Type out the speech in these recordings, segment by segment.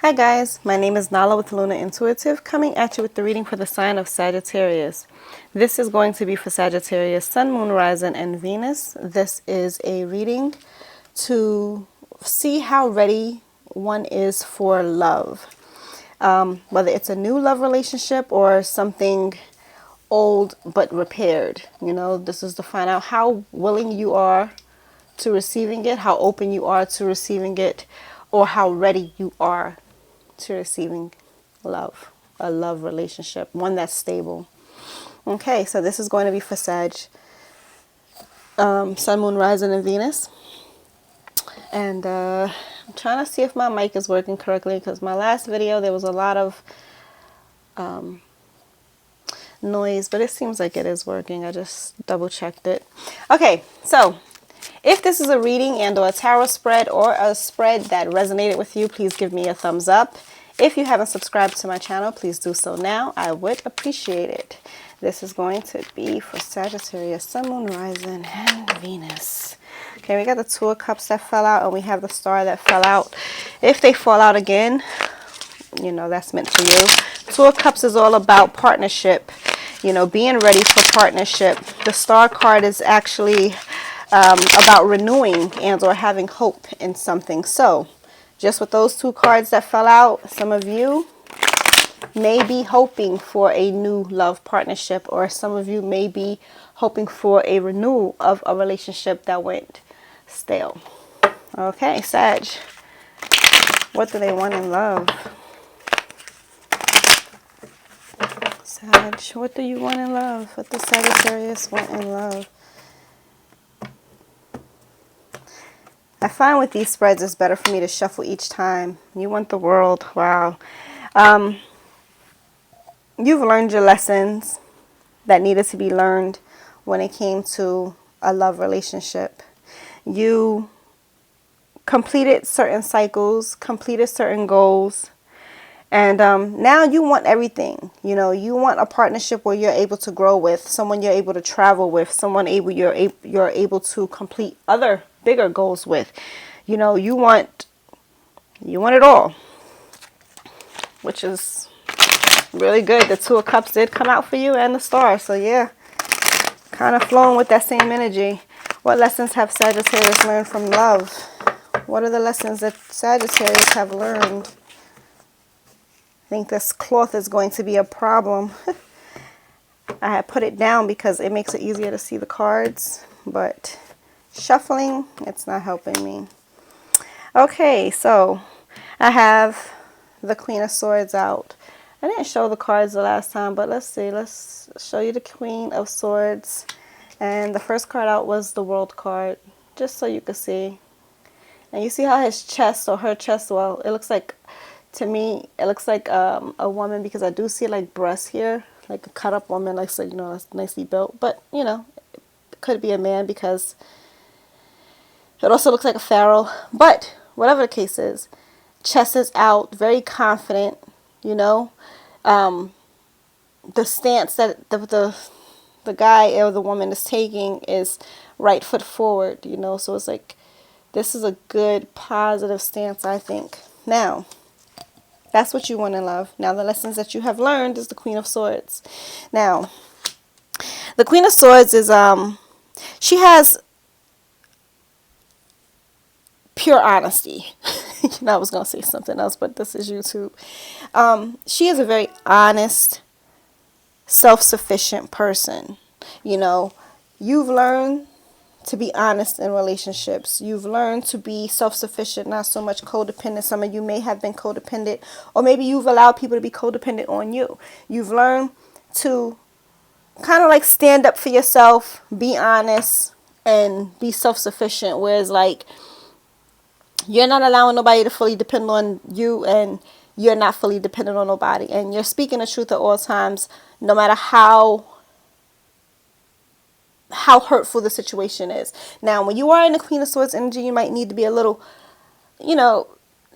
Hi guys, my name is Nala with Luna Intuitive, coming at you with the reading for the sign of Sagittarius. This is going to be for Sagittarius, Sun, Moon, Rising, and Venus. This is a reading to see how ready one is for love. Whether it's a new love relationship or something old but repaired. You know, this is to find out how willing you are to receiving it, how open you are to receiving it, or how ready you are to receiving love, a love relationship, one that's stable. Okay, so this is going to be for Sag, Sun, Moon, Rising, and Venus. And I'm trying to see if my mic is working correctly because my last video there was a lot of noise, but it seems like it is working. I just double checked it. Okay, so if this is a reading and or a tarot spread or a spread that resonated with you, please give me a thumbs up. If you haven't subscribed to my channel, please do so now. I would appreciate it. This is going to be for Sagittarius, Sun, Moon, Rising, and Venus. Okay, we got the Two of Cups that fell out, and we have the Star that fell out. If they fall out again, you know, that's meant for you. Two of Cups is all about partnership, you know, being ready for partnership. The Star card is actually about renewing and or having hope in something. So just with those two cards that fell out, some of you may be hoping for a new love partnership, or some of you may be hoping for a renewal of a relationship that went stale. Okay, Sag, what do they want in love? Sag, what do you want in love? What does Sagittarius want in love? I find with these spreads it's better for me to shuffle each time. You want the world. Wow. You've learned your lessons that needed to be learned when it came to a love relationship. You completed certain cycles, completed certain goals, and now you want everything. You know, you want a partnership where you're able to grow with, someone you're able to travel with, someone you're able to complete other bigger goals with. You know, you want it all, which is really good. The Two of Cups did come out for you, and the Star. So yeah, kind of flowing with that same energy. What lessons have Sagittarius learned from love? What are the lessons that Sagittarius have learned? I think this cloth is going to be a problem. I had put it down because it makes it easier to see the cards, but shuffling, it's not helping me. Okay, so I have the Queen of Swords out. I didn't show the cards the last time, but let's see. Let's show you the Queen of Swords. And the first card out was the World card, just so you can see. And you see how his chest, or her chest, well, it looks like, to me, it looks like a woman, because I do see like breasts here, like a cut up woman, like, so, you know, that's nicely built. But, you know, it could be a man because it also looks like a pharaoh. But whatever the case is, chest is out, very confident, you know. The stance that the guy or the woman is taking is right foot forward, you know. So it's like, this is a good, positive stance, I think. Now, that's what you want in love. Now, the lessons that you have learned is the Queen of Swords. Now, the Queen of Swords is, she has pure honesty. You know, I was going to say something else, but this is YouTube. She is a very honest, self-sufficient person. You know, you've learned to be honest in relationships. You've learned to be self-sufficient, not so much codependent. Some of you may have been codependent, or maybe you've allowed people to be codependent on you. You've learned to kind of like stand up for yourself, be honest, and be self-sufficient. Whereas like, you're not allowing nobody to fully depend on you, and you're not fully dependent on nobody. And you're speaking the truth at all times, no matter how hurtful the situation is. Now, when you are in the Queen of Swords energy, you might need to be a little, you know,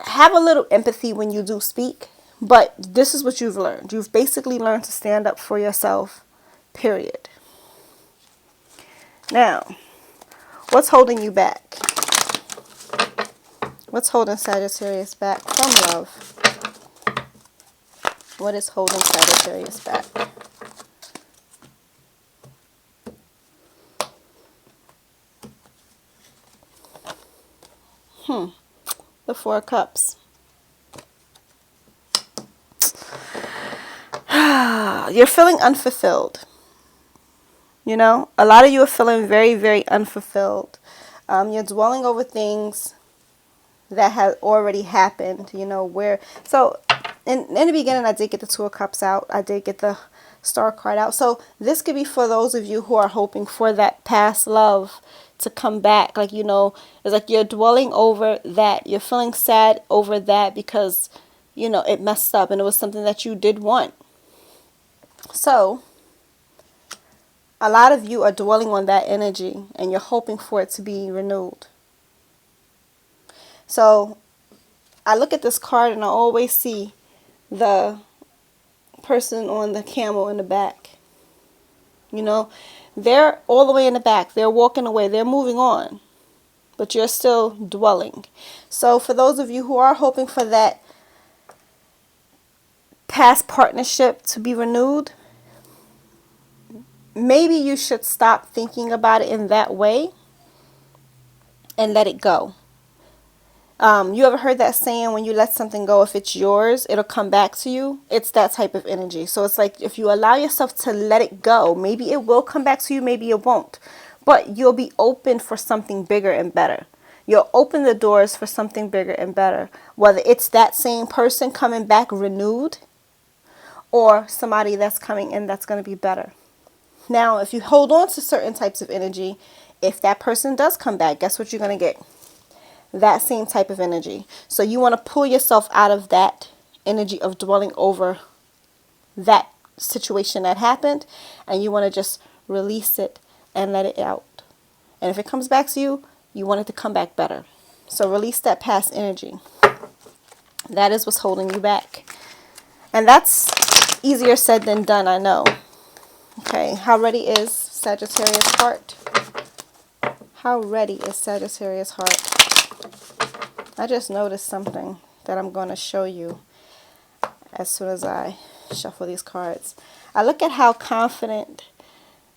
have a little empathy when you do speak. But this is what you've learned. You've basically learned to stand up for yourself, period. Now, what's holding you back? What's holding Sagittarius back from love? What is holding Sagittarius back? The Four of Cups. You're feeling unfulfilled. You know, a lot of you are feeling very, very unfulfilled. You're dwelling over things that have already happened, you know, so in the beginning I did get the Two of Cups out. I did get the Star card out. So this could be for those of you who are hoping for that past love to come back. Like, you know, it's like you're dwelling over that. You're feeling sad over that because, you know, it messed up and it was something that you did want. So a lot of you are dwelling on that energy and you're hoping for it to be renewed. So I look at this card and I always see the person on the camel in the back. You know, they're all the way in the back. They're walking away. They're moving on. But you're still dwelling. So for those of you who are hoping for that past partnership to be renewed, maybe you should stop thinking about it in that way and let it go. You ever heard that saying, when you let something go, if it's yours, it'll come back to you? It's that type of energy. So it's like if you allow yourself to let it go, maybe it will come back to you, maybe it won't. But you'll be open for something bigger and better. You'll open the doors for something bigger and better. Whether it's that same person coming back renewed or somebody that's coming in that's going to be better. Now, if you hold on to certain types of energy, if that person does come back, guess what you're going to get? That same type of energy. So you want to pull yourself out of that energy of dwelling over that situation that happened, and you want to just release it and let it out. And if it comes back to you, you want it to come back better. So release that past energy. That is what's holding you back. And that's easier said than done, I know. Okay, how ready is Sagittarius heart? How ready is Sagittarius heart? I just noticed something that I'm going to show you as soon as I shuffle these cards. I look at how confident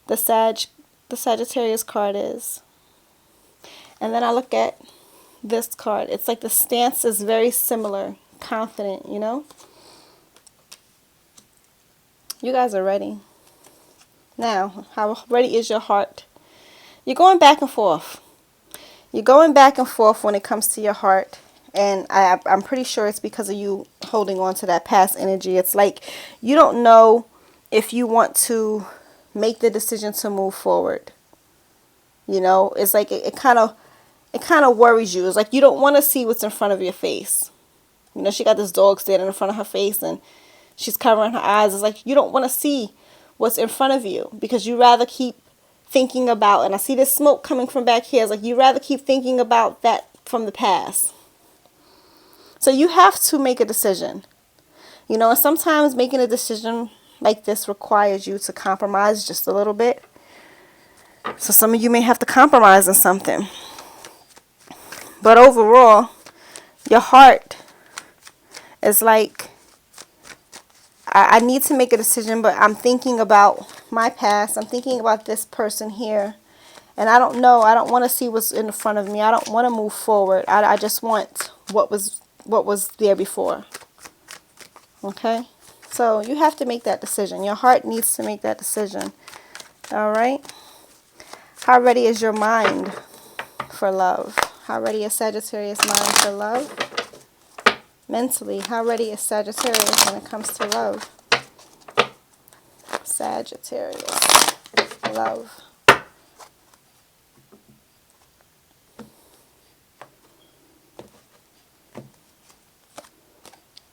the Sagittarius card is. And then I look at this card. It's like the stance is very similar. Confident, you know? You guys are ready. Now, how ready is your heart? You're going back and forth. You're going back and forth when it comes to your heart. And I'm pretty sure it's because of you holding on to that past energy. It's like you don't know if you want to make the decision to move forward. You know, it's like it kind of worries you. It's like you don't want to see what's in front of your face. You know, she got this dog standing in front of her face and she's covering her eyes. It's like you don't want to see what's in front of you because you rather keep thinking about, and I see this smoke coming from back here. It's like you rather keep thinking about that from the past. So you have to make a decision. You know, and sometimes making a decision like this requires you to compromise just a little bit. So some of you may have to compromise on something. But overall, your heart is like, I need to make a decision, but I'm thinking about my past. I'm thinking about this person here. And I don't know. I don't want to see what's in front of me. I don't want to move forward. I just want what was there before. Okay? So you have to make that decision. Your heart needs to make that decision. All right? How ready is your mind for love? How ready is Sagittarius mind for love? Mentally, how ready is Sagittarius when it comes to love? Sagittarius, love.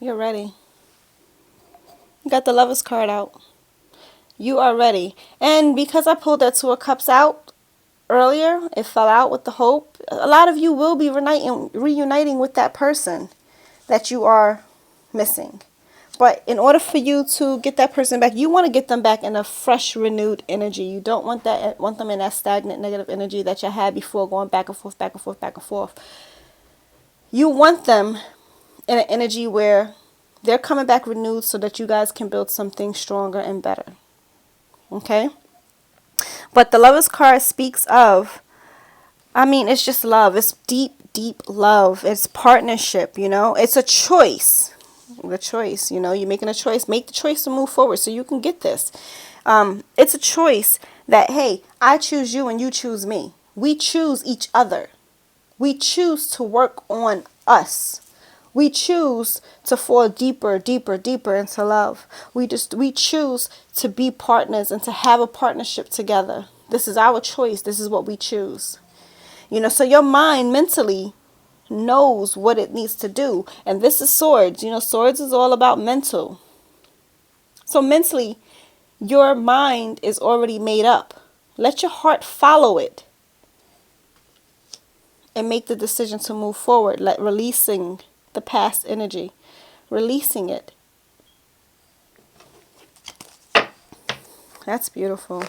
You're ready. You got the Lover's card out. You are ready. And because I pulled that Two of Cups out earlier, it fell out with the Hope. A lot of you will be reuniting with that person that you are missing. But in order for you to get that person back, you want to get them back in a fresh, renewed energy. You don't want them in that stagnant, negative energy that you had before, going back and forth, back and forth, back and forth. You want them in an energy where they're coming back renewed so that you guys can build something stronger and better. Okay? But the Lovers card speaks of, I mean, it's just love. It's deep, deep love. It's partnership, you know. It's a choice. The choice, you know, you're making a choice. Make the choice to move forward so you can get this. It's a choice that, hey, I choose you and you choose me. We choose each other. We choose to work on us. We choose to fall deeper, deeper, deeper into love. We choose to be partners and to have a partnership together. This is our choice. This is what we choose. You know, so your mind mentally knows what it needs to do. And this is swords. You know, swords is all about mental. So mentally, your mind is already made up. Let your heart follow it. And make the decision to move forward. Releasing the past energy. Releasing it. That's beautiful.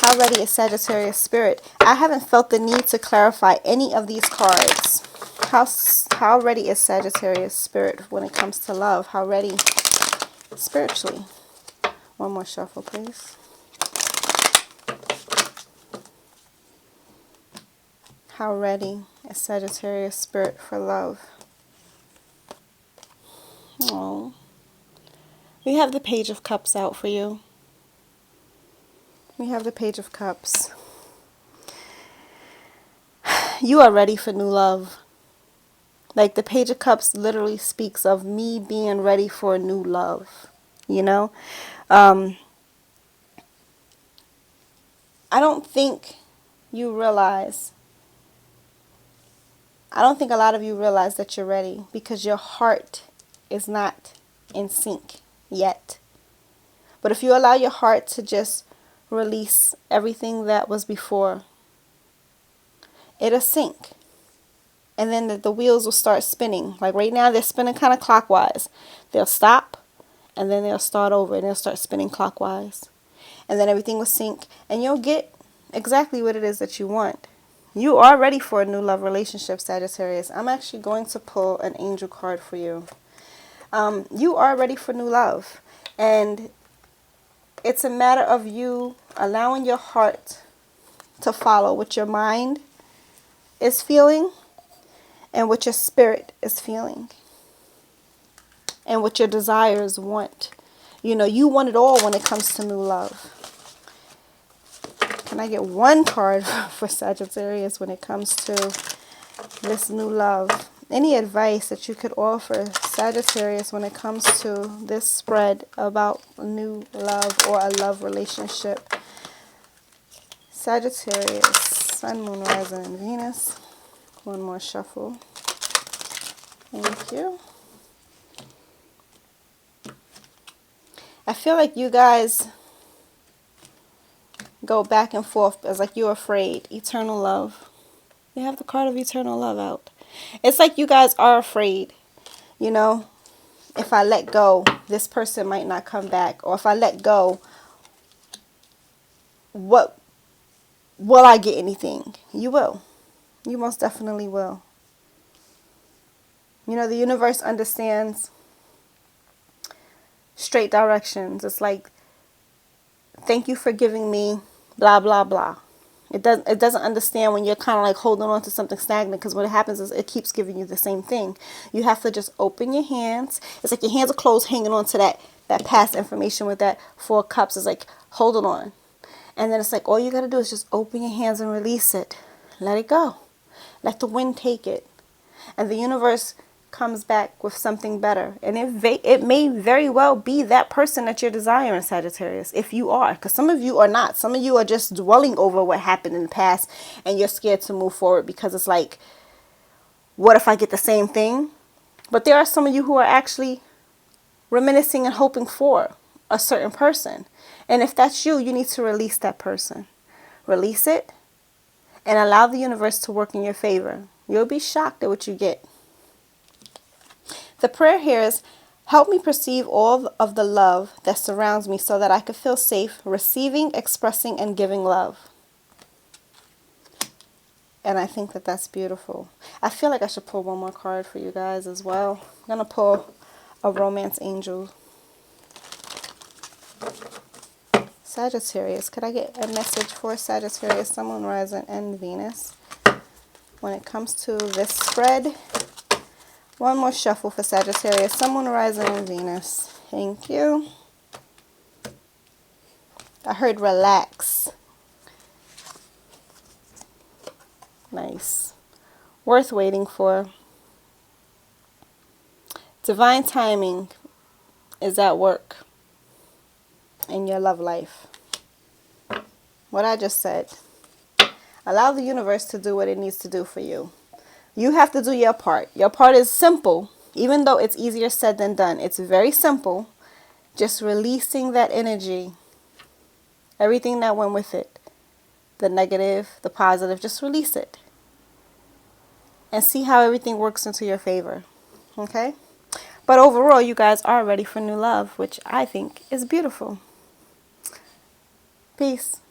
How ready is Sagittarius spirit? I haven't felt the need to clarify any of these cards. How ready is Sagittarius spirit when it comes to love? How ready spiritually? One more shuffle, please. How ready is Sagittarius spirit for love? Oh, we have the Page of Cups out for you. We have the Page of Cups. You are ready for new love. Like the Page of Cups literally speaks of me being ready for new love. You know? I don't think you realize. I don't think a lot of you realize that you're ready because your heart is not in sync yet. But if you allow your heart to just release everything that was before, it'll sync. And then the wheels will start spinning. Like right now, they're spinning kind of clockwise. They'll stop, and then they'll start over, and they'll start spinning clockwise. And then everything will sync, and you'll get exactly what it is that you want. You are ready for a new love relationship, Sagittarius. I'm actually going to pull an angel card for you. You are ready for new love. And it's a matter of you allowing your heart to follow what your mind is feeling and what your spirit is feeling and what your desires want. You know, you want it all when it comes to new love. Can I get one card for Sagittarius when it comes to this new love? Any advice that you could offer Sagittarius when it comes to this spread about new love or a love relationship? Sagittarius, Sun, Moon, Rising, and Venus. One more shuffle. Thank you. I feel like you guys go back and forth as like you're afraid. Eternal love. You have the card of eternal love out. It's like you guys are afraid. You know, if I let go, this person might not come back. Or if I let go, will I get anything? You will. You most definitely will. You know, the universe understands straight directions. It's like, thank you for giving me blah, blah, blah. It doesn't understand when you're kind of like holding on to something stagnant, because what happens is it keeps giving you the same thing. You have to just open your hands. It's like your hands are closed, hanging on to that past information with that Four of Cups. It's like, hold it on. And then it's like, all you got to do is just open your hands and release it. Let it go. Let the wind take it. And the universe comes back with something better. And it may very well be that person that you're desiring, Sagittarius, if you are. Because some of you are not. Some of you are just dwelling over what happened in the past and you're scared to move forward because it's like, what if I get the same thing? But there are some of you who are actually reminiscing and hoping for a certain person. And if that's you, you need to release that person. Release it and allow the universe to work in your favor. You'll be shocked at what you get. The prayer here is, help me perceive all of the love that surrounds me so that I can feel safe receiving, expressing, and giving love. And I think that that's beautiful. I feel like I should pull one more card for you guys as well. I'm going to pull a romance angel. Sagittarius. Could I get a message for Sagittarius, Sun, Moon, Rising, and Venus when it comes to this spread? One more shuffle for Sagittarius, Sun, Moon, Rising, and Venus. Thank you. I heard relax. Nice. Worth waiting for. Divine timing is at work in your love life. What I just said. Allow the universe to do what it needs to do for you. You have to do your part. Your part is simple, even though it's easier said than done. It's very simple. Just releasing that energy. Everything that went with it. The negative, the positive, just release it. And see how everything works into your favor. Okay? But overall, you guys are ready for new love, which I think is beautiful. Peace.